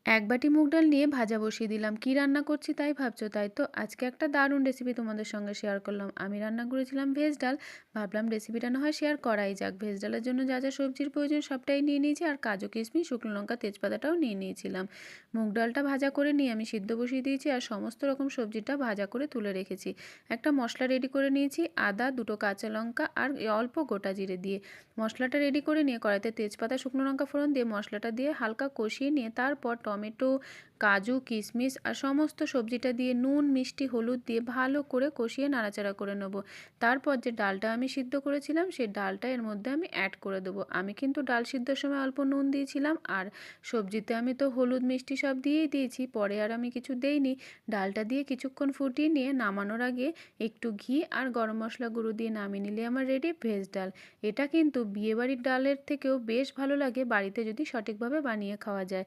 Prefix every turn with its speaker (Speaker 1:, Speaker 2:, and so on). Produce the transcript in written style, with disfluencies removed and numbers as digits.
Speaker 1: এক বাটি মুগ ডাল নিয়ে ভাজা বসিয়ে দিলাম। কি রান্না করছি তাই ভাবছো, তাই তো? আজকে একটা দারুণ রেসিপি তোমাদের সঙ্গে শেয়ার করলাম। আমি রান্না করেছিলাম ভেজ ডাল। ভাবলাম রেসিপিটা না হয় শেয়ার করাই যাক। ভেজ ডালের জন্য যা যা সবজির প্রয়োজন সবটাই নিয়ে নিয়েছি, আর কাজু কিশমিশ শুকনো লঙ্কা তেজপাতাটাও নিয়ে নিয়েছিলাম। মুগ ডালটা ভাজা করে নিয়ে আমি সিদ্ধ বসিয়ে দিয়েছি, আর সমস্ত রকম সবজিটা ভাজা করে তুলে রেখেছি। একটা মশলা রেডি করে নিয়েছি, আদা, দুটো কাঁচা লঙ্কা আর অল্প গোটা জিরে দিয়ে। মশলাটা রেডি করে নিয়ে কড়াইতে তেজপাতা শুকনো লঙ্কা ফোড়ন দিয়ে মশলাটা দিয়ে হালকা কষিয়ে নিয়ে তারপর টমেটো, কাজু, কিশমিশ আর সমস্ত সবজিটা দিয়ে নুন, মিষ্টি, হলুদ দিয়ে ভালো করে কষিয়ে নাড়াচাড়া করে নেব। তারপর যে ডালটা আমি সিদ্ধ করেছিলাম সেই ডালটা এর মধ্যে আমি অ্যাড করে দেবো। আমি কিন্তু ডাল সিদ্ধর সময় অল্প নুন দিয়েছিলাম, আর সবজিতে আমি তো হলুদ মিষ্টি সব দিয়েই দিয়েছি, পরে আর আমি কিছু দেইনি। ডালটা দিয়ে কিছুক্ষণ ফুটিয়ে নিয়ে নামানোর আগে একটু ঘি আর গরম মশলা গুঁড়ো দিয়ে নামিয়ে নিলে আমার রেডি ভেজ ডাল। এটা কিন্তু বিয়েবাড়ির ডালের থেকেও বেশ ভালো লাগে বাড়িতে যদি সঠিকভাবে বানিয়ে খাওয়া যায়।